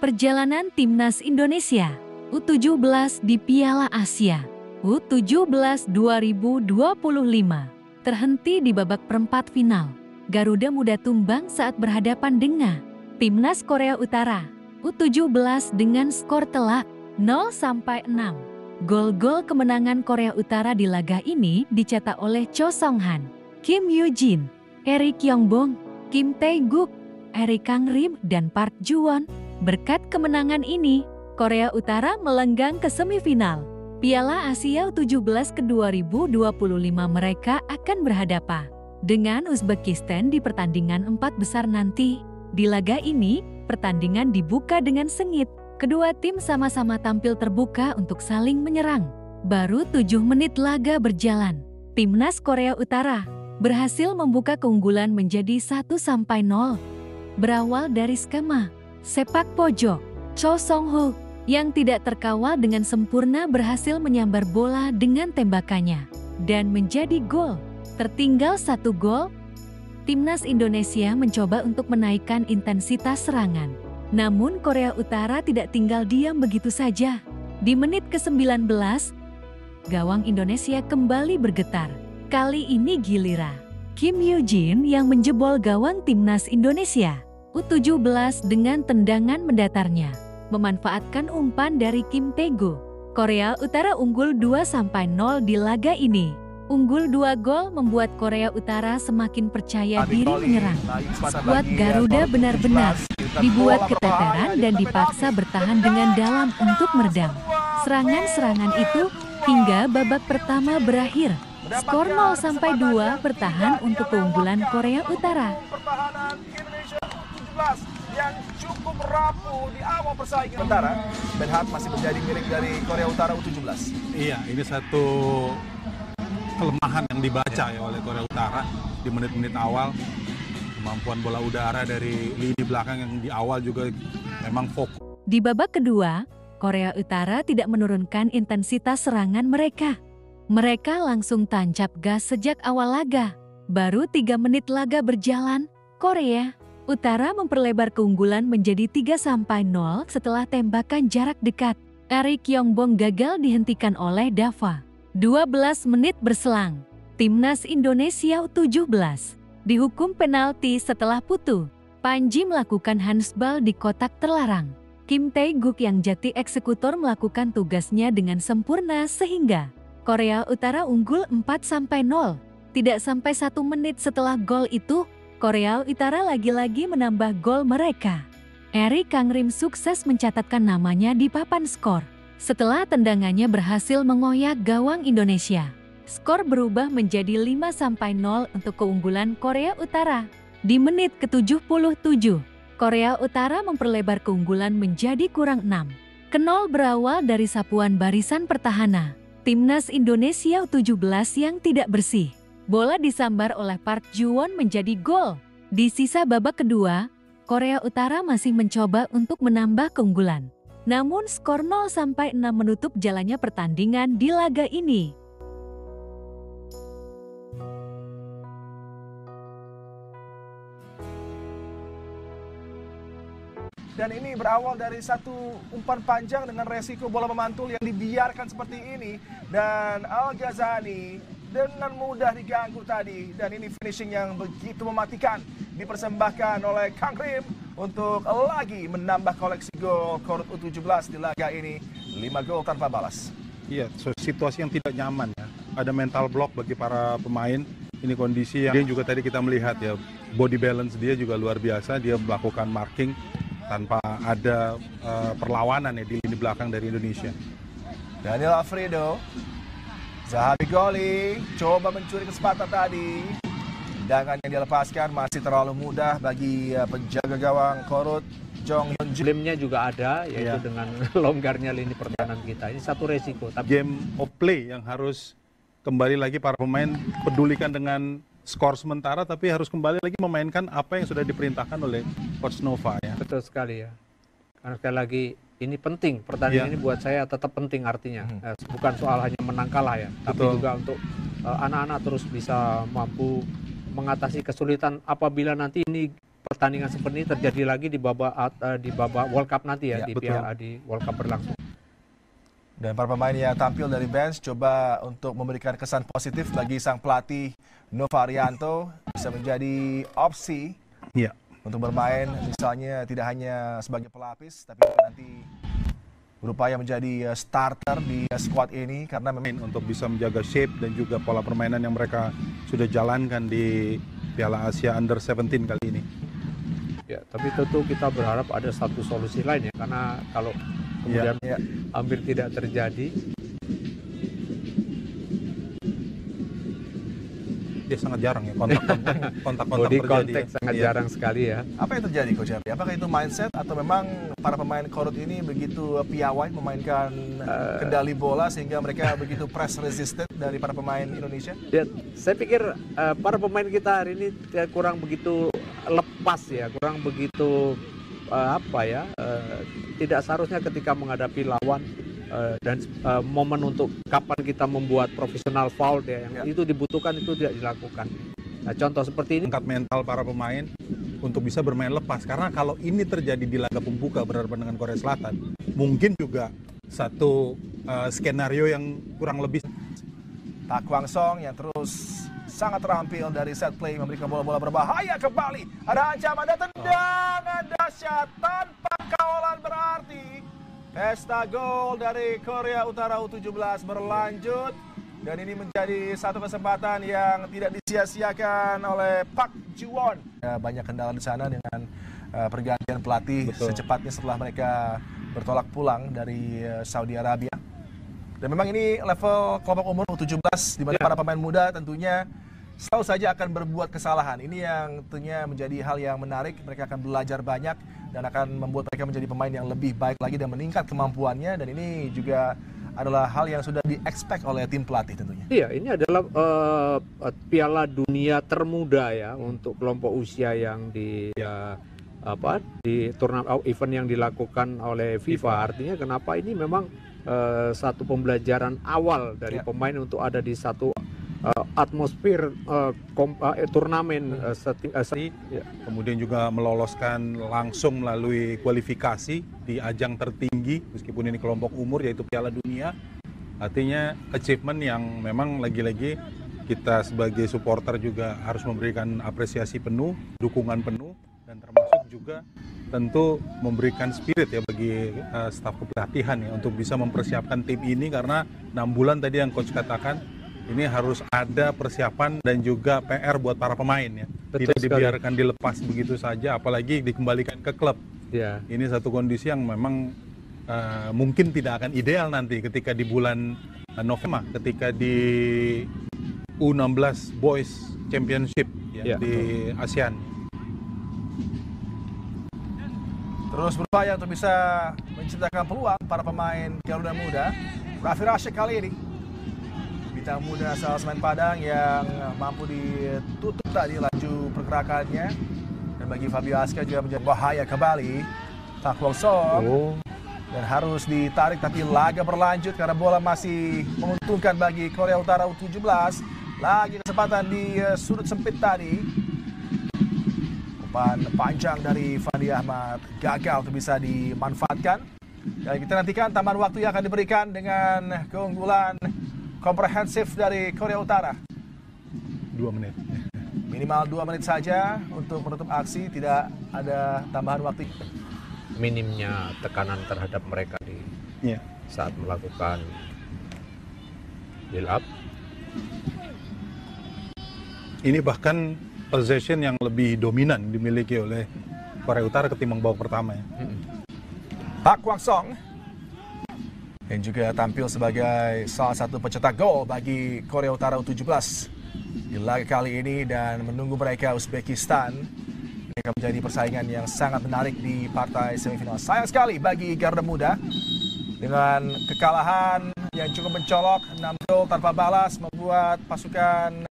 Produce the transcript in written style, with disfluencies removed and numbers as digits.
Perjalanan Timnas Indonesia U17 di Piala Asia U17 2025 terhenti di babak perempat final. Garuda Muda tumbang saat berhadapan dengan Timnas Korea Utara U17 dengan skor telak 0-6. Gol-gol kemenangan Korea Utara di laga ini dicetak oleh Cho Song-han, Kim Yoo-jin, Eri Kyung-bong, Kim Tae-guk, Eri Kang-rim, dan Park Ju-won. Berkat kemenangan ini, Korea Utara melenggang ke semifinal Piala Asia U17 ke 2025. Mereka akan berhadapan dengan Uzbekistan di pertandingan 4 besar nanti. Di laga ini, pertandingan dibuka dengan sengit. Kedua tim sama-sama tampil terbuka untuk saling menyerang. Baru 7 menit laga berjalan, Timnas Korea Utara berhasil membuka keunggulan menjadi 1-0. Berawal dari skema sepak pojok, Cho Song-ho yang tidak terkawal dengan sempurna berhasil menyambar bola dengan tembakannya dan menjadi gol. Tertinggal 1 gol, Timnas Indonesia mencoba untuk menaikkan intensitas serangan. Namun Korea Utara tidak tinggal diam begitu saja. Di menit ke-19, gawang Indonesia kembali bergetar. Kali ini giliran Kim Yoo-jin yang menjebol gawang Timnas Indonesia U17 dengan tendangan mendatarnya. Memanfaatkan umpan dari Kim Tae-guk, Korea Utara unggul 2-0 di laga ini. Unggul 2 gol membuat Korea Utara semakin percaya diri menyerang. Skuad Garuda benar-benar dibuat keteteran dan dipaksa bertahan dengan dalam untuk meredam serangan-serangan itu hingga babak pertama berakhir. Skor 0-2 bertahan untuk keunggulan Korea Utara. Yang cukup rapuh di awal persaingan. Sementara Benhat masih menjadi milik dari Korea Utara U17. Iya, ini satu kelemahan yang dibaca ya oleh Korea Utara di menit-menit awal. Kemampuan bola udara dari lini belakang yang di awal juga memang fokus. Di babak kedua, Korea Utara tidak menurunkan intensitas serangan mereka. Mereka langsung tancap gas sejak awal laga. Baru 3 menit laga berjalan, Korea Utara memperlebar keunggulan menjadi 3-0 setelah tembakan jarak dekat. Eri Kyung-bong gagal dihentikan oleh Dava. 12 menit berselang, Timnas Indonesia U17 dihukum penalti setelah putu. Panji melakukan handsball di kotak terlarang. Kim Tae-guk yang jadi eksekutor melakukan tugasnya dengan sempurna sehingga Korea Utara unggul 4-0. Tidak sampai 1 menit setelah gol itu, Korea Utara lagi-lagi menambah gol mereka. Eri Kang-rim sukses mencatatkan namanya di papan skor. Setelah tendangannya berhasil mengoyak gawang Indonesia, skor berubah menjadi 5-0 untuk keunggulan Korea Utara. Di menit ke-77, Korea Utara memperlebar keunggulan menjadi kurang 6. Kenol berawal dari sapuan barisan pertahanan Timnas Indonesia U17 yang tidak bersih. Bola disambar oleh Park Ju-won menjadi gol. Di sisa babak kedua, Korea Utara masih mencoba untuk menambah keunggulan. Namun skor 0-6 menutup jalannya pertandingan di laga ini. Dan ini berawal dari satu umpan panjang dengan resiko bola memantul yang dibiarkan seperti ini. Dan Al-Ghazali dengan mudah diganggu tadi. Dan ini finishing yang begitu mematikan. Dipersembahkan oleh Kang-rim untuk lagi menambah koleksi gol Korut U17 di laga ini. 5 gol tanpa balas. Iya, situasi yang tidak nyaman ya. Ada mental block bagi para pemain. Ini kondisi yang juga tadi kita melihat ya. Body balance dia juga luar biasa. Dia melakukan marking tanpa ada perlawanan ya di lini belakang dari Indonesia. Daniel Alfredo, Zahabi Goli, coba mencuri kesempatan tadi. Tendangan yang dilepaskan masih terlalu mudah bagi penjaga gawang Korut. Jong Hyun-ju. Problemnya juga ada, yaitu Iya. dengan longgarnya lini pertahanan kita. Ini satu resiko. Tapi Game of play yang harus kembali lagi para pemain pedulikan dengan skor sementara, tapi harus kembali lagi memainkan apa yang sudah diperintahkan oleh Coach Nova ya. betul sekali ya. Karena sekali lagi ini penting, pertandingan Iya. ini buat saya tetap penting artinya. Bukan soal hanya menang kalah ya, tapi Betul. juga untuk anak-anak terus bisa mampu mengatasi kesulitan apabila nanti ini pertandingan seperti ini terjadi lagi di babak World Cup nanti ya, Ya, di betul. di World Cup berlangsung. Dan para pemain yang tampil dari bench coba untuk memberikan kesan positif bagi sang pelatih Nova Arianto, bisa menjadi opsi Iya. untuk bermain misalnya tidak hanya sebagai pelapis tapi juga nanti berupaya menjadi starter di squad ini karena memang Untuk bisa menjaga shape dan juga pola permainan yang mereka sudah jalankan di Piala Asia Under 17 kali ini. Ya, tapi tentu kita berharap ada satu solusi lain ya, karena kalau kemudian ya, hampir tidak terjadi, Dia sangat jarang ya kontak body terjadi. contact sangat Iya. jarang sekali ya. apa yang terjadi Coach Happy? Apakah itu mindset atau memang para pemain Korut ini begitu piawai memainkan kendali bola sehingga mereka begitu press resistant dari para pemain Indonesia? Ya, saya pikir para pemain kita hari ini kurang begitu lepas ya, kurang begitu tidak seharusnya ketika menghadapi lawan dan momen untuk kapan kita membuat profesional foul ya, yang itu dibutuhkan itu tidak dilakukan. Nah, contoh seperti ini. Angkat mental para pemain untuk bisa bermain lepas, karena kalau ini terjadi di laga pembuka berhadapan dengan Korea Selatan, mungkin juga satu skenario yang kurang lebih. Tak Kwang Song yang terus sangat terampil dari set play memberikan bola-bola berbahaya kembali. Ada ancaman dan tendangan dahsyat tanpa kawalan berarti. Pesta gol dari Korea Utara U17 berlanjut dan ini menjadi satu kesempatan yang tidak disia-siakan oleh Park Ji-won. Banyak kendala di sana dengan pergantian pelatih Betul. secepatnya setelah mereka bertolak pulang dari Saudi Arabia. Dan memang ini level kelompok umur U17 di mana para pemain muda tentunya selalu saja akan berbuat kesalahan. Ini yang tentunya menjadi hal yang menarik. Mereka akan belajar banyak dan akan membuat mereka menjadi pemain yang lebih baik lagi dan meningkat kemampuannya. Dan ini juga adalah hal yang sudah di-expect oleh tim pelatih tentunya. Iya, ini adalah Piala Dunia termuda ya untuk kelompok usia yang di turnamen event yang dilakukan oleh FIFA. Artinya kenapa ini memang satu pembelajaran awal dari pemain untuk ada di satu atmosfer turnamen Kemudian juga meloloskan langsung melalui kualifikasi di ajang tertinggi meskipun ini kelompok umur yaitu Piala Dunia. Artinya achievement yang memang lagi-lagi kita sebagai supporter juga harus memberikan apresiasi penuh, dukungan penuh, dan termasuk juga tentu memberikan spirit ya bagi staf kepelatihan ya untuk bisa mempersiapkan tim ini, karena 6 bulan tadi yang coach katakan ini harus ada persiapan dan juga PR buat para pemain ya. Betul Tidak sekali. dibiarkan dilepas begitu saja, apalagi dikembalikan ke klub. ya. Ini satu kondisi yang memang mungkin tidak akan ideal nanti ketika di bulan November, ketika di U16 Boys Championship ya, Ya, di ASEAN. Terus berupaya untuk bisa menciptakan peluang para pemain Garuda Muda. Raffi Rashid kali ini bintang muda asal Semen Padang yang mampu ditutup tadi laju pergerakannya. Dan bagi Fabio Aska juga menjadi bahaya kembali. Tak Kwang Song dan harus ditarik, tapi laga berlanjut karena bola masih menguntungkan bagi Korea Utara U17. Lagi kesempatan di sudut sempit tadi. Umpan panjang dari Fandi Ahmad gagal untuk bisa dimanfaatkan. Dan kita nantikan tambahan waktu yang akan diberikan dengan keunggulan komprehensif dari Korea Utara. 2 menit. Minimal 2 menit saja untuk menutup aksi, tidak ada tambahan waktu. Minimnya tekanan terhadap mereka di Ya. saat melakukan build up. Ini bahkan possession yang lebih dominan dimiliki oleh Korea Utara ketimbang babak pertama ya. Park Kwang Song yang juga tampil sebagai salah satu pencetak gol bagi Korea Utara U17 di laga kali ini, dan menunggu mereka Uzbekistan. akan menjadi persaingan yang sangat menarik di partai semifinal. Sayang sekali bagi Garuda Muda dengan kekalahan yang cukup mencolok, 6 gol tanpa balas membuat pasukan